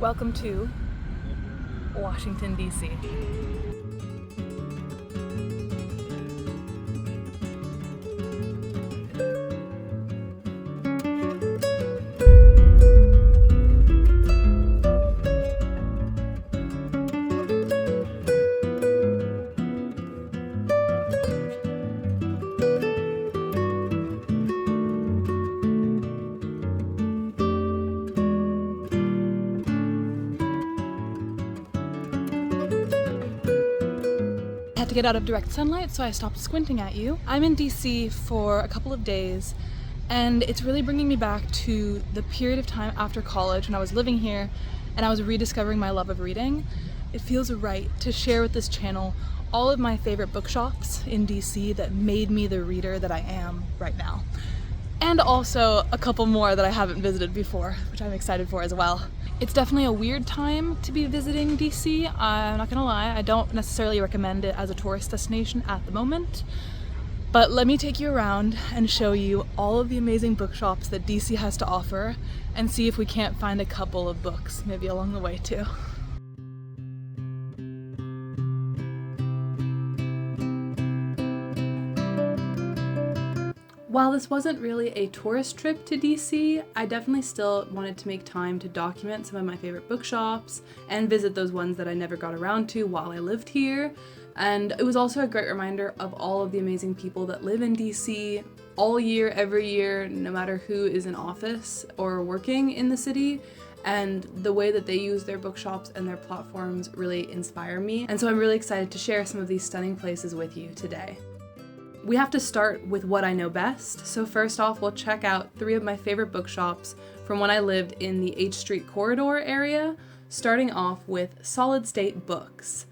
Welcome to Washington, D.C. I had to get out of direct sunlight, so I stopped squinting at you. I'm in DC for a couple of days, and it's really bringing me back to the period of time after college when I was living here and I was rediscovering my love of reading. It feels right to share with this channel all of my favorite bookshops in DC that made me the reader that I am right now. And also a couple more that I haven't visited before, which I'm excited for as well. It's definitely a weird time to be visiting DC. I'm not gonna lie, I don't necessarily recommend it as a tourist destination at the moment. But let me take you around and show you all of the amazing bookshops that DC has to offer and see if we can't find a couple of books maybe along the way too. While this wasn't really a tourist trip to DC, I definitely still wanted to make time to document some of my favorite bookshops and visit those ones that I never got around to while I lived here. And it was also a great reminder of all of the amazing people that live in DC all year, every year, no matter who is in office or working in the city. And the way that they use their bookshops and their platforms really inspire me. And so I'm really excited to share some of these stunning places with you today. We have to start with what I know best, so first off we'll check out 3 of my favorite bookshops from when I lived in the H Street corridor area, starting off with Solid State Books.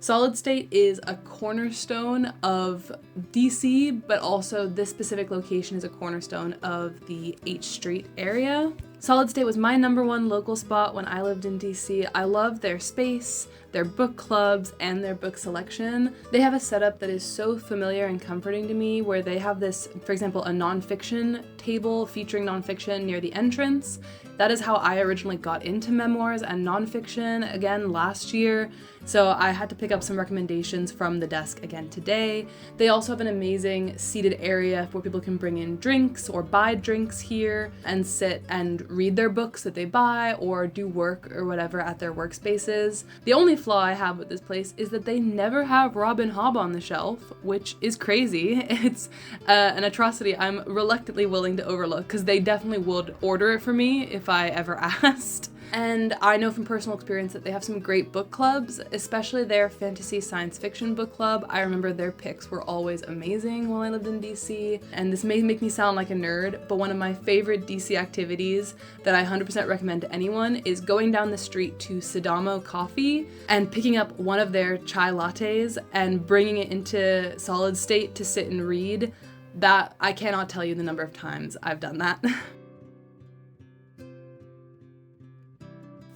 Solid State is a cornerstone of DC, but also this specific location is a cornerstone of the H Street area. Solid State was my #1 local spot when I lived in DC. I love their space, their book clubs, and their book selection. They have a setup that is so familiar and comforting to me where they have this, for example, a nonfiction table featuring nonfiction near the entrance. That is how I originally got into memoirs and nonfiction, again last year, so I had to pick up some recommendations from the desk again today. They also have an amazing seated area where people can bring in drinks or buy drinks here and sit and read their books that they buy or do work or whatever at their workspaces. The only flaw I have with this place is that they never have Rob and Hobb on the shelf, which is crazy. It's an atrocity I'm reluctantly willing to overlook because they definitely would order it for me if I ever asked. And I know from personal experience that they have some great book clubs, especially their fantasy science fiction book club. I remember their picks were always amazing while I lived in DC, and this may make me sound like a nerd, but one of my favorite DC activities that I 100% recommend to anyone is going down the street to Sidamo Coffee and picking up one of their chai lattes and bringing it into Solid State to sit and read. That, I cannot tell you the number of times I've done that.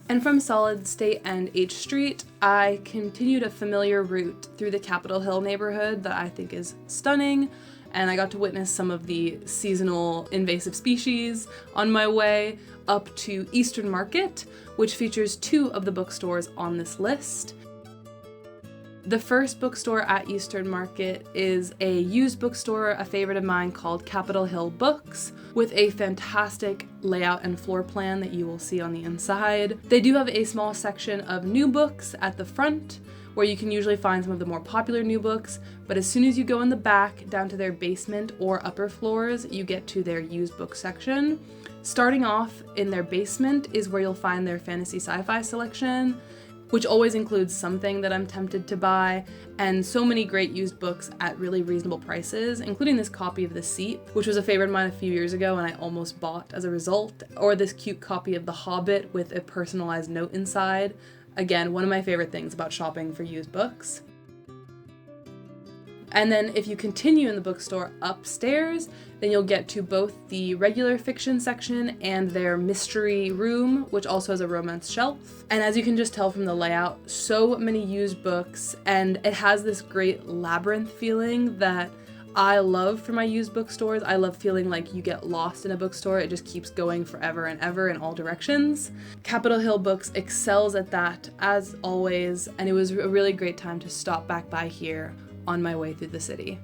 And from Solid State and H Street, I continued a familiar route through the Capitol Hill neighborhood that I think is stunning, and I got to witness some of the seasonal invasive species on my way up to Eastern Market, which features 2 of the bookstores on this list. The first bookstore at Eastern Market is a used bookstore, a favorite of mine, called Capitol Hill Books, with a fantastic layout and floor plan that you will see on the inside. They do have a small section of new books at the front, where you can usually find some of the more popular new books, but as soon as you go in the back down to their basement or upper floors, you get to their used book section. Starting off in their basement is where you'll find their fantasy sci-fi selection, which always includes something that I'm tempted to buy, and so many great used books at really reasonable prices, including this copy of The Seat, which was a favorite of mine a few years ago and I almost bought as a result, or this cute copy of The Hobbit with a personalized note inside. Again, one of my favorite things about shopping for used books. And then if you continue in the bookstore upstairs, then you'll get to both the regular fiction section and their mystery room, which also has a romance shelf. And as you can just tell from the layout, so many used books, and it has this great labyrinth feeling that I love for my used bookstores. I love feeling like you get lost in a bookstore. It just keeps going forever and ever in all directions. Capitol Hill Books excels at that, as always, and it was a really great time to stop back by here on my way through the city.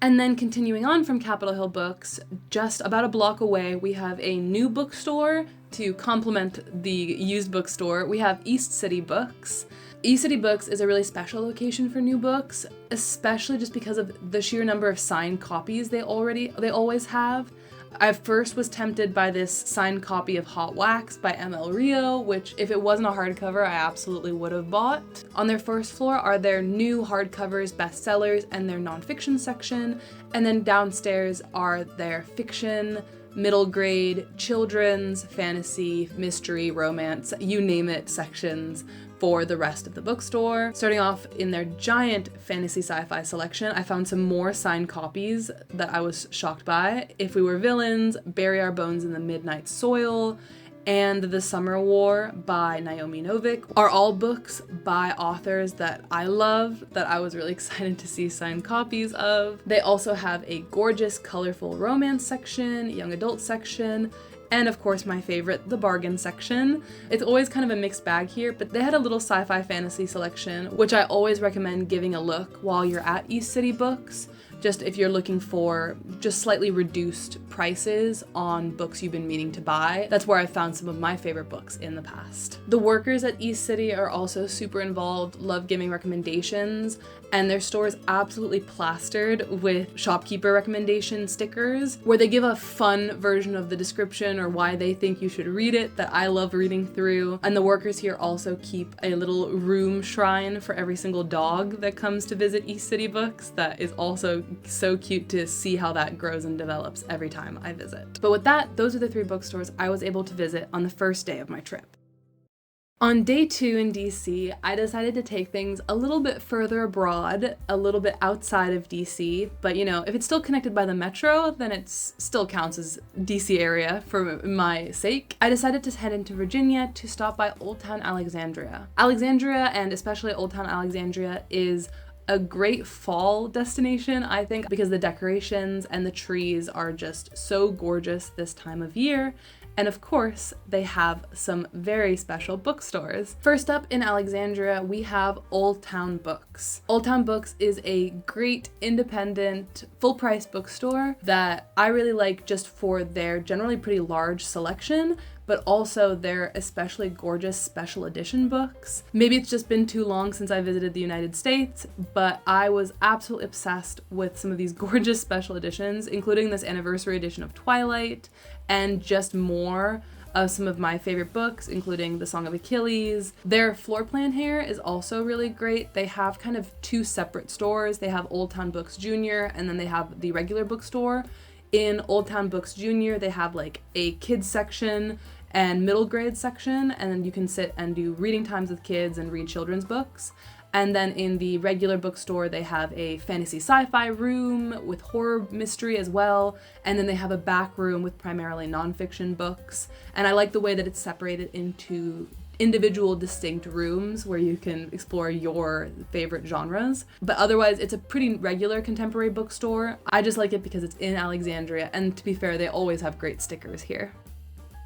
And then continuing on from Capitol Hill Books, just about a block away, we have a new bookstore to complement the used bookstore. We have East City Books. East City Books is a really special location for new books, especially just because of the sheer number of signed copies they always have. I first was tempted by this signed copy of Hot Wax by ML Rio, which if it wasn't a hardcover, I absolutely would have bought. On their first floor are their new hardcovers, bestsellers, and their nonfiction section. And then downstairs are their fiction, middle grade, children's, fantasy, mystery, romance, you name it sections for the rest of the bookstore. Starting off in their giant fantasy sci-fi selection, I found some more signed copies that I was shocked by. If We Were Villains, Bury Our Bones in the Midnight Soil, and The Summer War by Naomi Novik are all books by authors that I love, that I was really excited to see signed copies of. They also have a gorgeous, colorful romance section, young adult section, and of course my favorite, the bargain section. It's always kind of a mixed bag here, but they had a little sci-fi fantasy selection, which I always recommend giving a look while you're at East City Books, just if you're looking for just slightly reduced prices on books you've been meaning to buy. That's where I found some of my favorite books in the past. The workers at East City are also super involved, love giving recommendations, and their store is absolutely plastered with shopkeeper recommendation stickers where they give a fun version of the description or why they think you should read it that I love reading through. And the workers here also keep a little room shrine for every single dog that comes to visit East City Books. That is also so cute to see how that grows and develops every time I visit. But with that, those are the 3 bookstores I was able to visit on the first day of my trip. On day 2 in DC, I decided to take things a little bit further abroad, a little bit outside of DC, but you know, if it's still connected by the metro, then it still counts as DC area for my sake. I decided to head into Virginia to stop by Old Town Alexandria. Alexandria, and especially Old Town Alexandria, is a great fall destination, I think, because the decorations and the trees are just so gorgeous this time of year. And of course, they have some very special bookstores. First up in Alexandria, we have Old Town Books. Old Town Books is a great independent, full-price bookstore that I really like just for their generally pretty large selection, but also their especially gorgeous special edition books. Maybe it's just been too long since I visited the United States, but I was absolutely obsessed with some of these gorgeous special editions, including this anniversary edition of Twilight, and just more of some of my favorite books, including The Song of Achilles. Their floor plan here is also really great. They have kind of 2 separate stores. They have Old Town Books Junior, and then they have the regular bookstore. In Old Town Books Junior, they have like a kids section and middle grade section, and then you can sit and do reading times with kids and read children's books. And then in the regular bookstore, they have a fantasy sci-fi room with horror mystery as well. And then they have a back room with primarily nonfiction books. And I like the way that it's separated into individual distinct rooms where you can explore your favorite genres. But otherwise, it's a pretty regular contemporary bookstore. I just like it because it's in Alexandria, and to be fair, they always have great stickers here.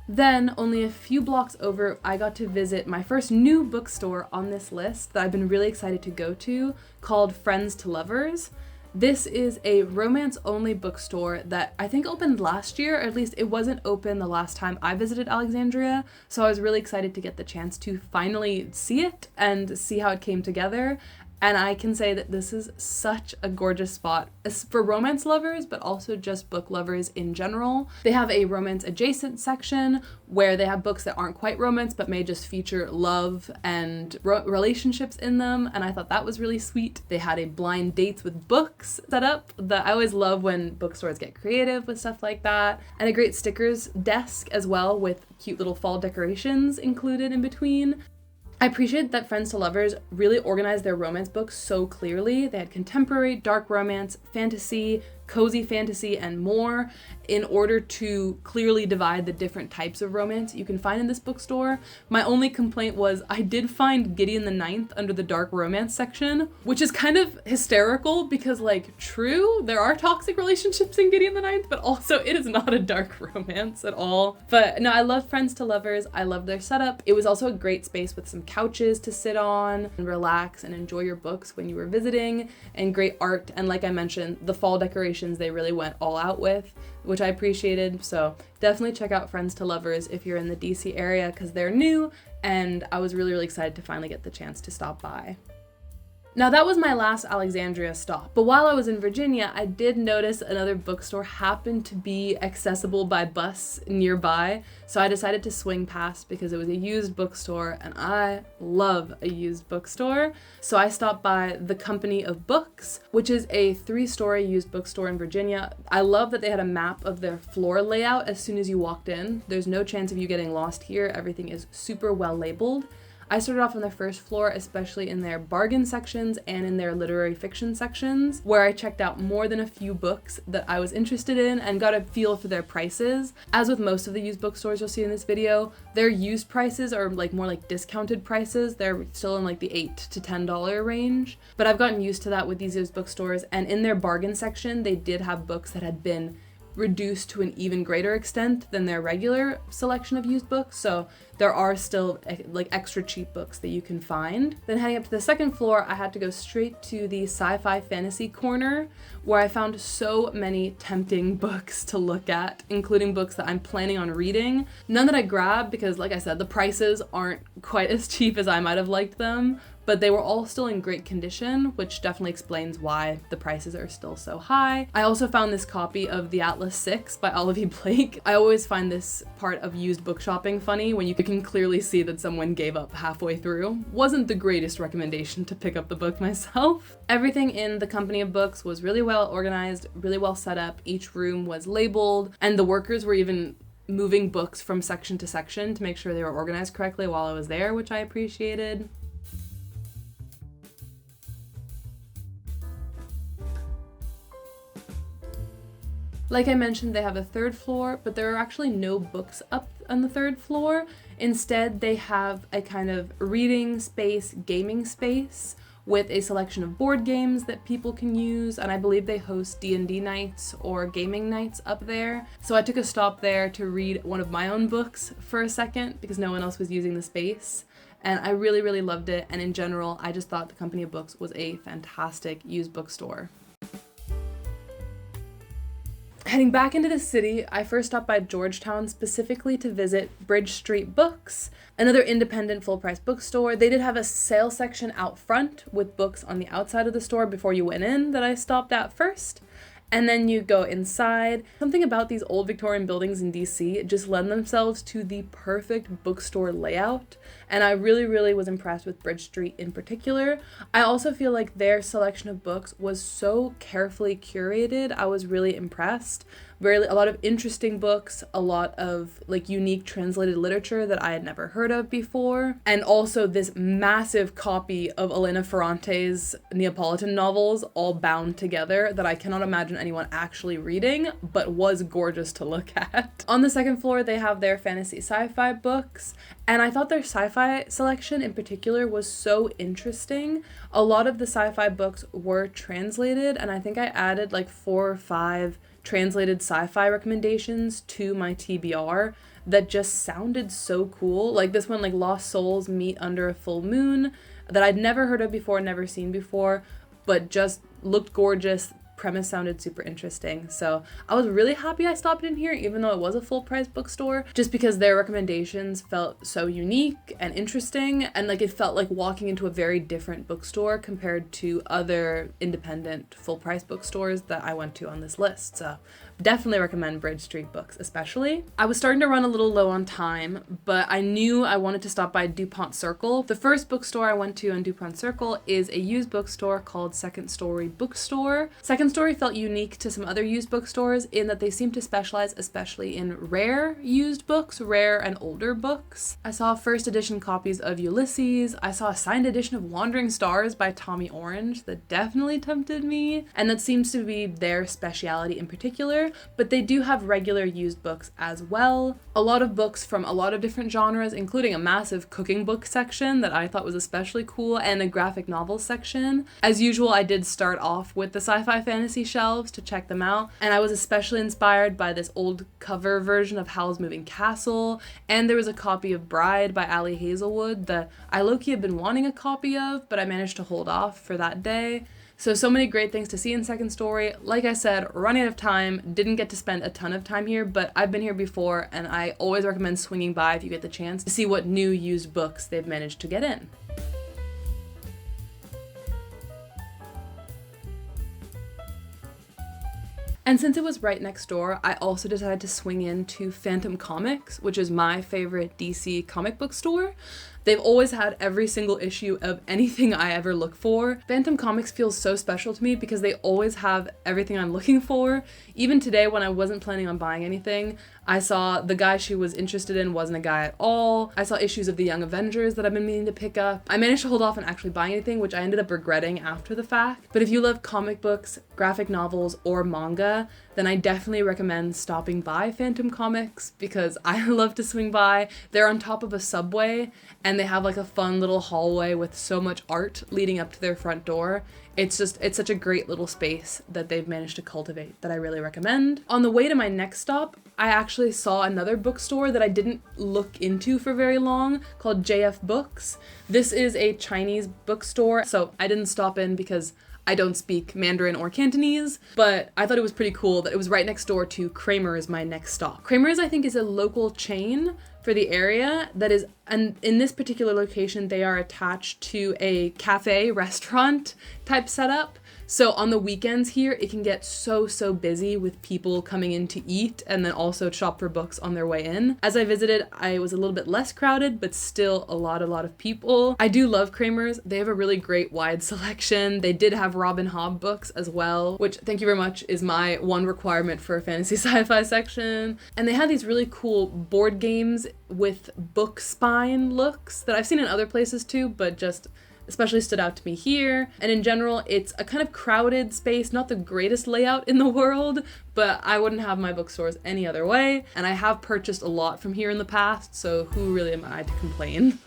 Then, only a few blocks over, I got to visit my first new bookstore on this list that I've been really excited to go to, called Friends to Lovers. This is a romance-only bookstore that I think opened last year, or at least it wasn't open the last time I visited Alexandria, so I was really excited to get the chance to finally see it and see how it came together. And I can say that this is such a gorgeous spot for romance lovers, but also just book lovers in general. They have a romance adjacent section where they have books that aren't quite romance, but may just feature love and relationships in them. And I thought that was really sweet. They had a blind dates with books set up that I always love when bookstores get creative with stuff like that. And a great stickers desk as well with cute little fall decorations included in between. I appreciate that Friends to Lovers really organized their romance books so clearly. They had contemporary, dark romance, fantasy, cozy fantasy, and more in order to clearly divide the different types of romance you can find in this bookstore. My only complaint was I did find Gideon the Ninth under the dark romance section, which is kind of hysterical because, like, true, there are toxic relationships in Gideon the Ninth, but also it is not a dark romance at all. But no, I love Friends to Lovers. I love their setup. It was also a great space with some couches to sit on and relax and enjoy your books when you were visiting, and great art. And like I mentioned, the fall decorations they really went all out with, which I appreciated. So definitely check out Friends to Lovers if you're in the DC area because they're new, and I was really excited to finally get the chance to stop by. Now that was my last Alexandria stop, but while I was in Virginia, I did notice another bookstore happened to be accessible by bus nearby, so I decided to swing past because it was a used bookstore, and I love a used bookstore. So I stopped by the Company of Books, which is a 3-story used bookstore in Virginia. I love that they had a map of their floor layout as soon as you walked in. There's no chance of you getting lost here. Everything is super well labeled. I started off on the first floor, especially in their bargain sections and in their literary fiction sections, where I checked out more than a few books that I was interested in and got a feel for their prices. As with most of the used bookstores you'll see in this video, their used prices are more like discounted prices. They're still in like the $8 to $10 range, but I've gotten used to that with these used bookstores. And in their bargain section, they did have books that had been reduced to an even greater extent than their regular selection of used books, so there are still like extra cheap books that you can find. Then heading up to the second floor, I had to go straight to the sci-fi fantasy corner, where I found so many tempting books to look at, including books that I'm planning on reading. None that I grabbed because, like I said, the prices aren't quite as cheap as I might have liked them, but they were all still in great condition, which definitely explains why the prices are still so high. I also found this copy of The Atlas 6 by Olivia Blake. I always find this part of used book shopping funny when you can clearly see that someone gave up halfway through. Wasn't the greatest recommendation to pick up the book myself. Everything in the Company of Books was really well organized, really well set up. Each room was labeled, and the workers were even moving books from section to section to make sure they were organized correctly while I was there, which I appreciated. Like I mentioned, they have a third floor, but there are actually no books up on the third floor. Instead, they have a kind of reading space, gaming space, with a selection of board games that people can use, and I believe they host D&D nights or gaming nights up there. So I took a stop there to read one of my own books for a second because no one else was using the space, and I really loved it. And in general, I just thought the Company of Books was a fantastic used bookstore. Heading back into the city, I first stopped by Georgetown specifically to visit Bridge Street Books, another independent full-price bookstore. They did have a sale section out front with books on the outside of the store before you went in that I stopped at first. And then you go inside. Something about these old Victorian buildings in DC just lend themselves to the perfect bookstore layout, and I really was impressed with Bridge Street in particular. I also feel like their selection of books was so carefully curated. I was really impressed. A lot of interesting books, a lot of like unique translated literature that I had never heard of before, and also this massive copy of Elena Ferrante's Neapolitan novels all bound together that I cannot imagine anyone actually reading, but was gorgeous to look at. On the second floor, they have their fantasy sci-fi books, and I thought their sci-fi selection in particular was so interesting. A lot of the sci-fi books were translated, and I think I added like 4 or 5 translated sci-fi recommendations to my TBR that just sounded so cool. Like this one, like Lost Souls Meet Under a Full Moon, that I'd never heard of before, never seen before, but just looked gorgeous. Premise sounded super interesting. So I was really happy I stopped in here, even though it was a full price bookstore, just because their recommendations felt so unique and interesting, and like it felt like walking into a very different bookstore compared to other independent full price bookstores that I went to on this list. So definitely recommend Bridge Street Books especially. I was starting to run a little low on time, but I knew I wanted to stop by Dupont Circle. The first bookstore I went to on Dupont Circle is a used bookstore called Second Story Bookstore. Second Second Story felt unique to some other used bookstores in that they seem to specialize especially in rare used books, rare and older books. I saw first edition copies of Ulysses. I saw a signed edition of Wandering Stars by Tommy Orange that definitely tempted me, and that seems to be their speciality in particular, but they do have regular used books as well. A lot of books from a lot of different genres, including a massive cooking book section that I thought was especially cool, and a graphic novel section. As usual, I did start off with the sci-fi fantasy shelves to check them out, and I was especially inspired by this old cover version of Howl's Moving Castle, and there was a copy of Bride by Ali Hazelwood that I low-key have been wanting a copy of, but I managed to hold off for that day. So many great things to see in Second Story. Like I said, running out of time, didn't get to spend a ton of time here, but I've been here before, and I always recommend swinging by if you get the chance to see what new used books they've managed to get in. And since it was right next door, I also decided to swing into Fantom Comics, which is my favorite DC comic book store. They've always had every single issue of anything I ever look for. Fantom Comics feels so special to me because they always have everything I'm looking for. Even today when I wasn't planning on buying anything, I saw the guy she was interested in wasn't a guy at all. I saw issues of the Young Avengers that I've been meaning to pick up. I managed to hold off on actually buying anything, which I ended up regretting after the fact. But if you love comic books, graphic novels, or manga, then I definitely recommend stopping by Fantom Comics because I love to swing by. They're on top of a subway and they have like a fun little hallway with so much art leading up to their front door. It's such a great little space that they've managed to cultivate that I really recommend. On the way to my next stop, I actually saw another bookstore that I didn't look into for very long called JF Books. This is a Chinese bookstore, so I didn't stop in because I don't speak Mandarin or Cantonese, but I thought it was pretty cool that it was right next door to Kramers, my next stop. Kramers, I think, is a local chain for the area that is, and in this particular location, they are attached to a cafe restaurant type setup. So on the weekends here, it can get so busy with people coming in to eat and then also shop for books on their way in. As I visited, I was a little bit less crowded, but still a lot of people. I do love Kramers. They have a really great wide selection. They did have Robin Hobb books as well, which, thank you very much, is my one requirement for a fantasy sci-fi section. And they had these really cool board games with book spine looks that I've seen in other places too, but just especially stood out to me here. And in general, it's a kind of crowded space, not the greatest layout in the world, but I wouldn't have my bookstores any other way. And I have purchased a lot from here in the past, so who really am I to complain?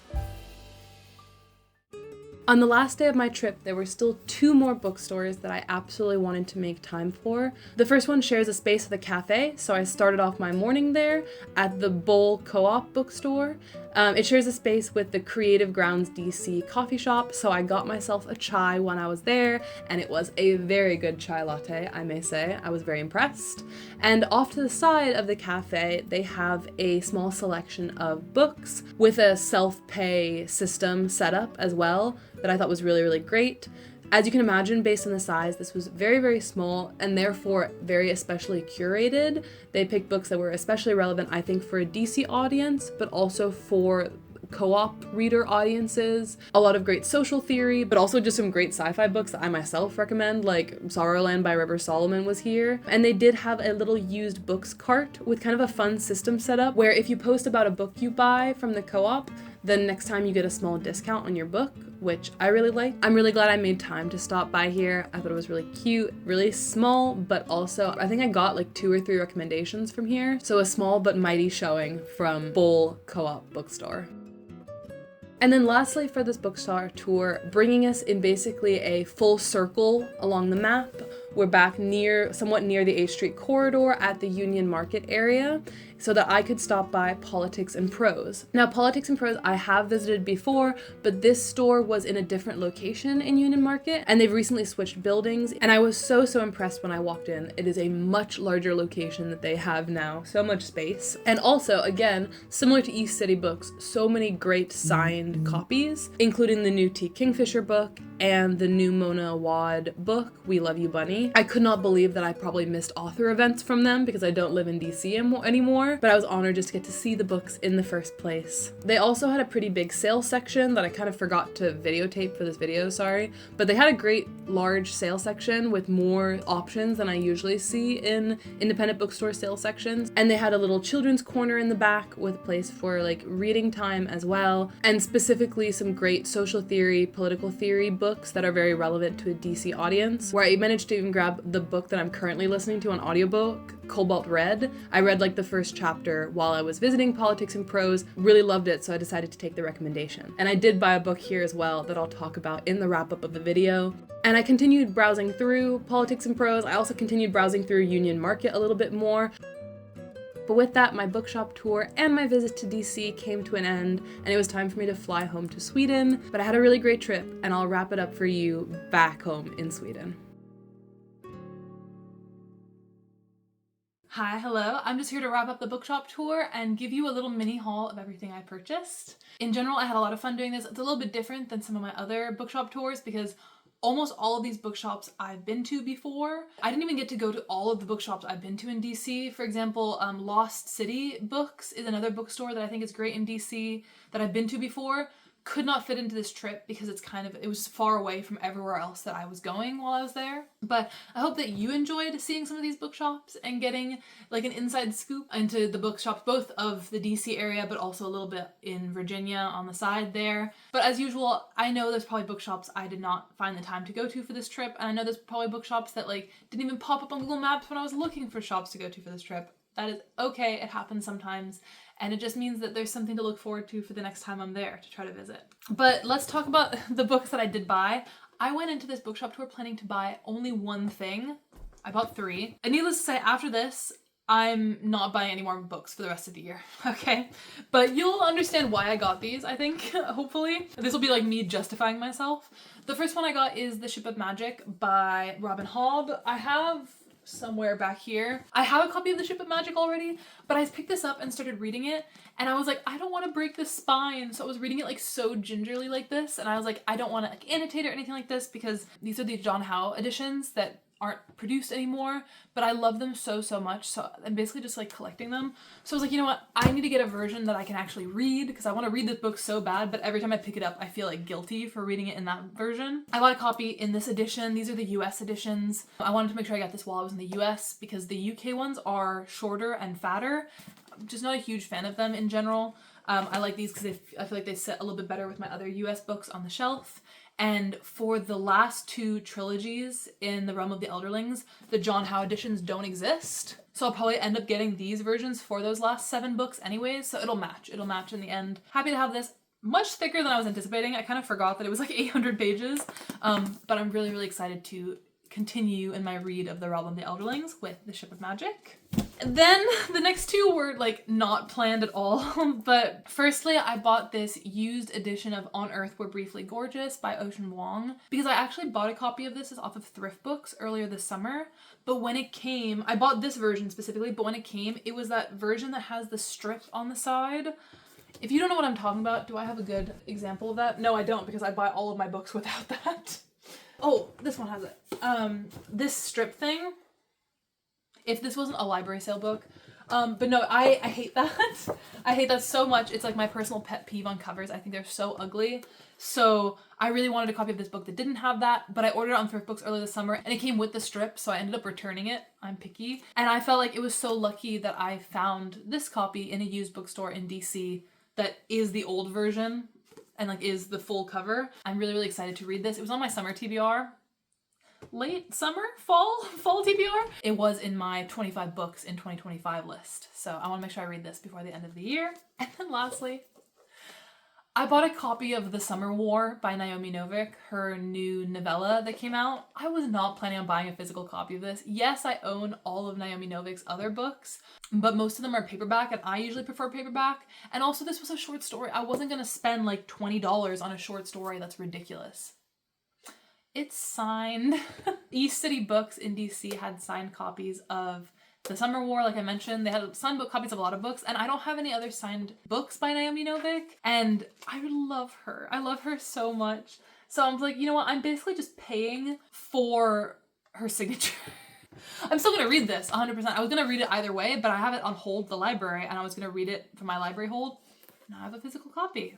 On the last day of my trip, there were still 2 more bookstores that I absolutely wanted to make time for. The first one shares a space with a cafe, so I started off my morning there at the Bol Coop Bookstore. It shares a space with the Creative Grounds DC coffee shop, so I got myself a chai when I was there, and it was a very good chai latte, I may say. I was very impressed. And off to the side of the cafe, they have a small selection of books with a self-pay system set up as well that I thought was really great. As you can imagine, based on the size, this was very small and therefore very especially curated. They picked books that were especially relevant, I think, for a DC audience, but also for co-op reader audiences. A lot of great social theory, but also just some great sci-fi books that I myself recommend, like Sorrowland by River Solomon was here. And they did have a little used books cart with kind of a fun system set up where if you post about a book you buy from the co-op, then next time you get a small discount on your book, which I really like. I'm really glad I made time to stop by here. I thought it was really cute, really small, but also I think I got like 2 or 3 recommendations from here. So a small but mighty showing from Bol Coop Bookstore. And then lastly for this bookstore tour, bringing us in basically a full circle along the map, we're back somewhat near the H Street corridor at the Union Market area so that I could stop by Politics and Prose. Now Politics and Prose I have visited before, but this store was in a different location in Union Market and they've recently switched buildings and I was so impressed when I walked in. It is a much larger location that they have now, so much space. And also, again, similar to East City Books, so many great signed copies, including the new T. Kingfisher book and the new Mona Awad book, We Love You Bunny. 2020. I could not believe that I probably missed author events from them because I don't live in DC anymore, but I was honored just to get to see the books in the first place. They also had a pretty big sale section that I kind of forgot to videotape for this video, sorry, but they had a great large sale section with more options than I usually see in independent bookstore sale sections. And they had a little children's corner in the back with a place for like reading time as well, and specifically some great social theory, political theory books that are very relevant to a DC audience, where I managed to even grab the book that I'm currently listening to on audiobook, Cobalt Red. I read like the first chapter while I was visiting Politics and Prose, really loved it, so I decided to take the recommendation. And I did buy a book here as well that I'll talk about in the wrap up of the video. And I continued browsing through Politics and Prose. I also continued browsing through Union Market a little bit more. But with that, my bookshop tour and my visit to DC came to an end, and it was time for me to fly home to Sweden. But I had a really great trip, and I'll wrap it up for you back home in Sweden. Hi, hello. I'm just here to wrap up the bookshop tour and give you a little mini haul of everything I purchased. In general, I had a lot of fun doing this. It's a little bit different than some of my other bookshop tours because almost all of these bookshops I've been to before. I didn't even get to go to all of the bookshops I've been to in DC. For example, Lost City Books is another bookstore that I think is great in DC that I've been to before. Could not fit into this trip because it was far away from everywhere else that I was going while I was there. But I hope that you enjoyed seeing some of these bookshops and getting like an inside scoop into the bookshops, both of the DC area, but also a little bit in Virginia on the side there. But as usual, I know there's probably bookshops I did not find the time to go to for this trip. And I know there's probably bookshops that like didn't even pop up on Google Maps when I was looking for shops to go to for this trip. That is okay, it happens sometimes. And it just means that there's something to look forward to for the next time I'm there to try to visit. But let's talk about the books that I did buy. I went into this bookshop tour planning to buy only one thing. I bought 3. And needless to say, after this, I'm not buying any more books for the rest of the year, okay? But you'll understand why I got these, I think, hopefully. This will be like me justifying myself. The first one I got is The Ship of Magic by Robin Hobb. I have somewhere back here. I have a copy of The Ship of Magic already, but I picked this up and started reading it, and I was like, I don't want to break the spine, so I was reading it like so gingerly like this, and I was like, I don't want to like annotate or anything like this because these are the John Howe editions that aren't produced anymore, but I love them so much, so I'm basically just like collecting them. So I was like, you know what, I need to get a version that I can actually read because I want to read this book so bad, but every time I pick it up I feel like guilty for reading it in that version. I bought a copy in this edition. These are the US editions. I wanted to make sure I got this while I was in the US because the UK ones are shorter and fatter. I'm just not a huge fan of them in general. I like these because I feel like they sit a little bit better with my other US books on the shelf. And for the last 2 trilogies in the Realm of the Elderlings, the John Howe editions don't exist. So I'll probably end up getting these versions for those last 7 books anyways, so it'll match. It'll match in the end. Happy to have this. Much thicker than I was anticipating. I kind of forgot that it was like 800 pages, but I'm really excited to continue in my read of the Realm of the Elderlings with The Ship of Magic. And then the next 2 were like not planned at all, but firstly I bought this used edition of On Earth We're Briefly Gorgeous by Ocean Vuong because I actually bought a copy of this off of Thrift Books earlier this summer, but when it came, I bought this version specifically, but when it came, it was that version that has the strip on the side. If you don't know what I'm talking about, do I have a good example of that? No, I don't, because I buy all of my books without that. Oh, this one has it. This strip thing, if this wasn't a library sale book, but no, I hate that. I hate that so much. It's like my personal pet peeve on covers. I think they're so ugly. So I really wanted a copy of this book that didn't have that, but I ordered it on Thrift Books earlier this summer and it came with the strip, so I ended up returning it. I'm picky. And I felt like it was so lucky that I found this copy in a used bookstore in DC that is the old version and like is the full cover. I'm really excited to read this. It was on my summer TBR. Late summer? Fall TBR? It was in my 25 books in 2025 list. So I want to make sure I read this before the end of the year. And then lastly, I bought a copy of The Summer War by Naomi Novik, her new novella that came out. I was not planning on buying a physical copy of this. Yes, I own all of Naomi Novik's other books, but most of them are paperback and I usually prefer paperback. And also this was a short story. I wasn't going to spend like $20 on a short story. That's ridiculous. It's signed. East City Books in DC had signed copies of The Summer War, like I mentioned. They had signed copies of a lot of books, and I don't have any other signed books by Naomi Novik, and I love her. I love her so much. So I'm like, you know what? I'm basically just paying for her signature. I'm still gonna read this 100%. I was gonna read it either way, but I have it on hold at the library, and I was gonna read it from my library hold. Now I have a physical copy.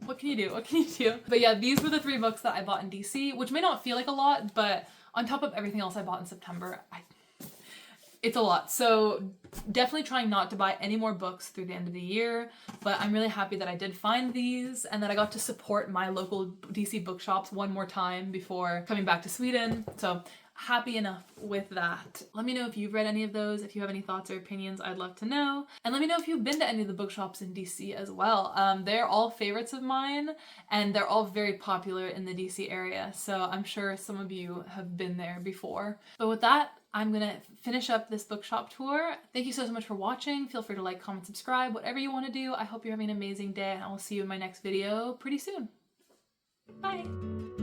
What can you do? What can you do? But yeah, these were the 3 books that I bought in DC, which may not feel like a lot, but on top of everything else I bought in September, it's a lot. So definitely trying not to buy any more books through the end of the year, but I'm really happy that I did find these and that I got to support my local DC bookshops one more time before coming back to Sweden. So happy enough with that. Let me know if you've read any of those. If you have any thoughts or opinions, I'd love to know. And let me know if you've been to any of the bookshops in DC as well. They're all favorites of mine, and they're all very popular in the DC area. So I'm sure some of you have been there before. But with that, I'm gonna finish up this bookshop tour. Thank you so much for watching. Feel free to like, comment, subscribe, whatever you want to do. I hope you're having an amazing day, and I will see you in my next video pretty soon. Bye!